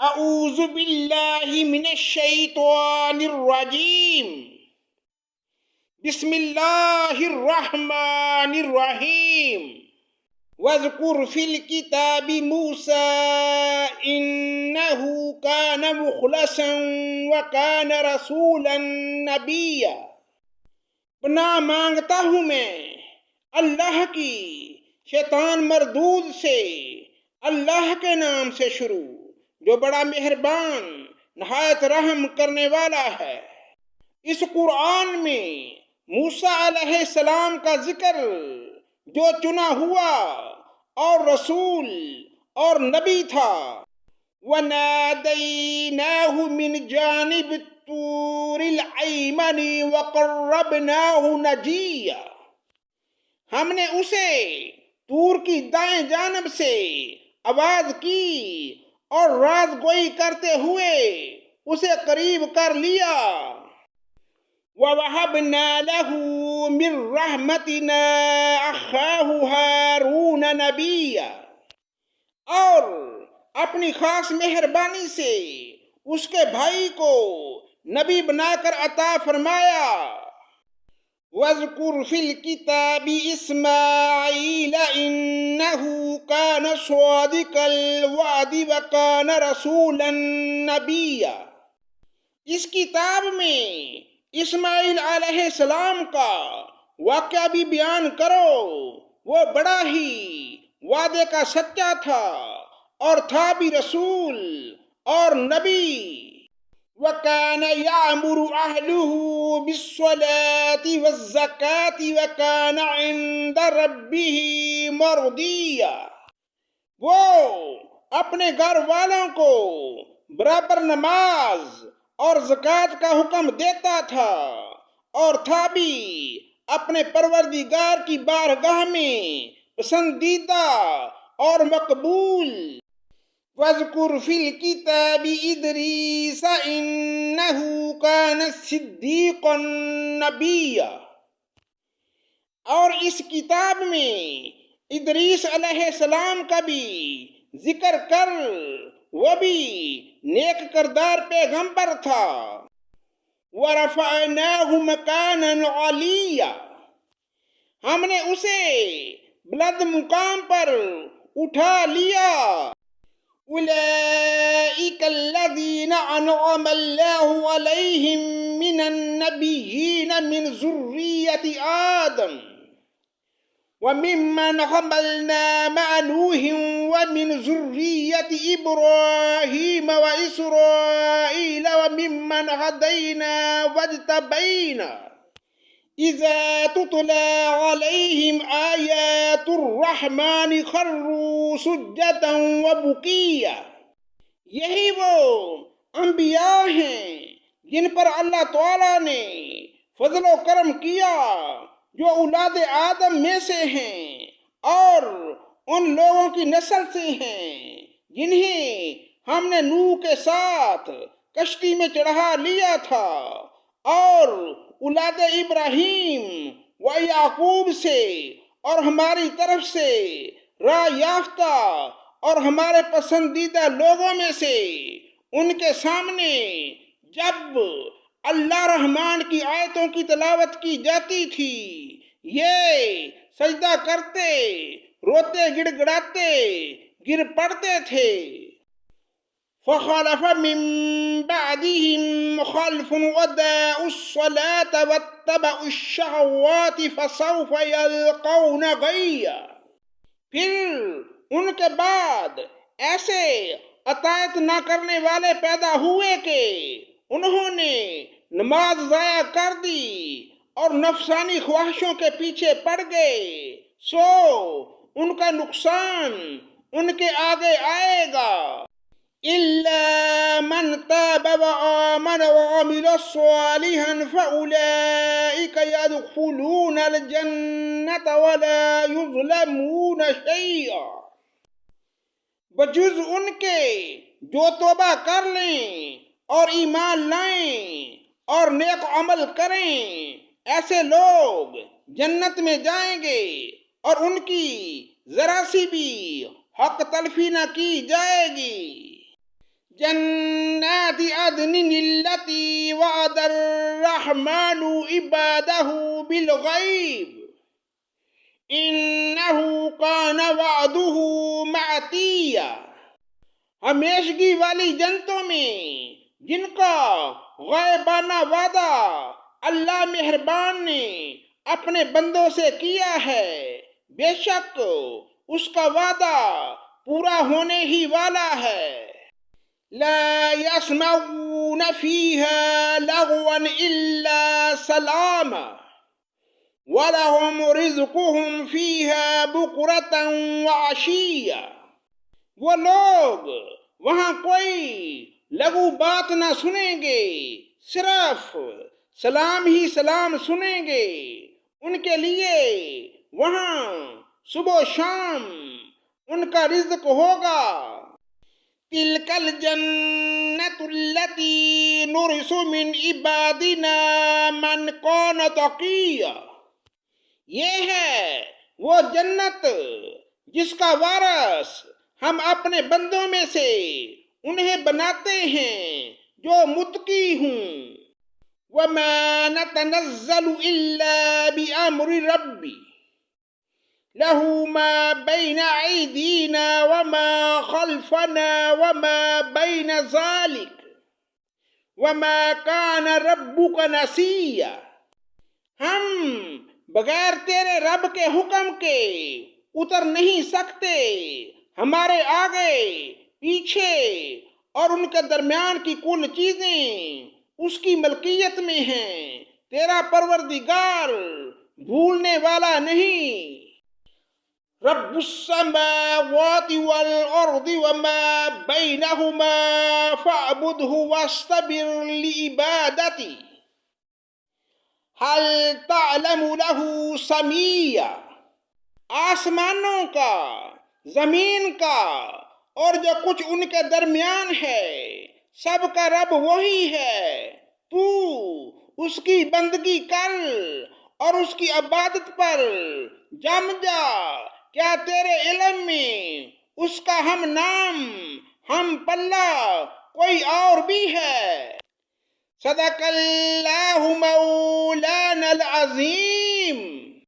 اعوذ باللہ من الشیطان الرجیم بسم اللہ الرحمن الرحیم واذکر فی الکتاب موسیٰ انہ کان مخلصا وکان رسولا نبیا۔ پناہ مانگتا ہوں میں اللہ کی شیطان مردود سے، اللہ کے نام سے شروع جو بڑا مہربان نہایت رحم کرنے والا ہے۔ اس قرآن میں موسیٰ علیہ السلام کا ذکر جو چنا ہوا اور رسول اور نبی تھا۔ وَنَادَيْنَاهُ مِنْ جَانِبِ الطُّورِ الْأَيْمَنِ وَقَرَّبْنَاهُ نَجِيًّا۔ ہم نے اسے طور کی دائیں جانب سے آواز کی اور راز گوئی کرتے ہوئے اسے قریب کر لیا۔ وَوَهَبْنَا لَهُ مِنْ رَحْمَتِنَا أَخَاهُ هَارُونَ نَبِيًّا، اور اپنی خاص مہربانی سے اس کے بھائی کو نبی بنا کر عطا فرمایا۔ وَاذْكُرْ فِي الْكِتَابِ إِسْمَاعِيلَ إِنَّهُ كَانَ صَادِقَ الْوَعْدِ وَكَانَ رَسُولًا نَبِيًّا۔ اس کتاب میں اسماعیل علیہ السلام کا واقعہ بھی بیان کرو، وہ بڑا ہی وعدے کا سچا تھا اور تھا بھی رسول اور نبی۔ وَكَانَ يَأْمُرُ أَهْلَهُ بِالصَّلَاةِ وَالزَّكَاةِ وَكَانَ عِندَ رَبِّهِ مَرْضِيًّا۔ وہ اپنے گھر والوں کو برابر نماز اور زکوٰۃ کا حکم دیتا تھا اور تھا بھی اپنے پروردگار کی بارگاہ میں پسندیدہ اور مقبول۔ وَاذْكُرْ فِي الْكِتَابِ إِدْرِيسَ إِنَّهُ كَانَ صِدِّيقًا نَبِيًّا۔ اور اس کتاب میں ادریس علیہ السلام کا بھی ذکر کر، وہ بھی نیک کردار پیغمبر تھا۔ وَرَفَعْنَاهُ مَكَانًا عَلِيًّا۔ ہم نے اسے بلند مقام پر اٹھا لیا۔ أُولَئِكَ الَّذِينَ أَنْعَمَ اللَّهُ عَلَيْهِمْ مِنَ النَّبِيِّينَ مِنْ ذُرِّيَّةِ آدَمَ وَمِمَّنْ حَمَلْنَا مَعَ نُوحٍ وَمِنْ ذُرِّيَّةِ إِبْرَاهِيمَ وَإِسْرَائِيلَ وَمِمَّنْ هَدَيْنَا وَاجْتَبَيْنَا إِذَا تُتْلَى عَلَيْهِمْ آيَاتُ الرَّحْمَنِ خَرُّوا سُجَّدًا وَبُكِيًّا۔ یہی وہ انبیاء ہیں جن پر اللہ تعالیٰ نے فضل و کرم کیا، جو اولاد آدم میں سے ہیں اور ان لوگوں کی نسل سے ہیں جنہیں ہم نے نوح کے ساتھ کشتی میں چڑھا لیا تھا، اور اولاد ابراہیم و یعقوب سے اور ہماری طرف سے راہ یافتہ اور ہمارے پسندیدہ لوگوں میں سے ان کے سامنے جب اللہ رحمان کی آیتوں کی تلاوت کی جاتی تھی، یہ سجدہ کرتے، روتے گڑ گڑاتے گر پڑتے تھے۔ فَخَلَفَ مِن بَعْدِهِمْ خَلْفٌ أَضَاعُوا الصَّلَاةَ وَاتَّبَعُوا الشَّهَوَاتِ فَسَوْفَ يَلْقَوْنَ غَيًّا۔ پھر ان کے بعد ایسے اطاعت نہ کرنے والے پیدا ہوئے کہ انہوں نے نماز ضائع کر دی اور نفسانی خواہشوں کے پیچھے پڑ گئے، سو ان کا نقصان ان کے آگے آئے گا۔ إِلَّا مَنْ تَابَ وَآمَنَ وَعَمِلَ صَالِحًا فَأُولَئِكَ يَدْخُلُونَ الْجَنَّةَ وَلَا يُظْلَمُونَ شَيْئًا۔ بجز ان کے جو توبہ کر لیں اور ایمان لائیں اور نیک عمل کریں، ایسے لوگ جنت میں جائیں گے اور ان کی ذرا سی بھی حق تلفی نہ کی جائے گی۔ جنات عدن التي وعد الرحمن عباده بالغیب انہ کان وعدہ مأتیا، ہمیشگی والی جنتوں میں جن کا غیبانہ وعدہ اللہ مہربان نے اپنے بندوں سے کیا ہے، بے شک اس کا وعدہ پورا ہونے ہی والا ہے۔ لا يسمعون فيها لغوا إلا سلاما وَلَهُمْ رِزْقُهُمْ فِيهَا بُكْرَةً وَعَشِيًّا، وہ لوگ وہاں کوئی لغو بات نہ سنیں گے، صرف سلام ہی سلام سنیں گے۔ ان کے لیے وہاں صبح و شام ان کا رزق ہوگا۔ تِلْكَ الْجَنَّةُ الَّتِي نُرِثُ مِنْ عِبَادِنَا مَنْ كَانَ تَقِيًّا، یہ ہے وہ جنت جس کا وارث ہم اپنے بندوں میں سے انہیں بناتے ہیں جو متقی ہوں۔ وَمَا نَتَنَزَّلُ إِلَّا بِأَمْرِ رَبِّي لَهُ مَا بَيْنَ أَيْدِينَا وَمَا خَلْفَنَا وَمَا بَيْنَ ذَلِكَ وَمَا كَانَ رَبُّكَ نَسِيًّا، ہم بغیر تیرے رب کے حکم کے اتر نہیں سکتے، ہمارے آگے پیچھے اور ان کے درمیان کی کل چیزیں اس کی ملکیت میں ہیں، تیرا پروردگار بھولنے والا نہیں۔ رب السماوات والأرض وما بينهما فاعبده واصطبر لعبادته هل تعلم له سميا، آسمانوں کا، زمین کا اور جو کچھ ان کے درمیان ہے، سب کا رب وہی ہے، تو اس کی بندگی کر اور اس کی عبادت پر جم جا، کیا تیرے علم میں اس کا ہم نام ہم پلہ کوئی اور بھی ہے؟ صدق اللہ مولانا العظیم۔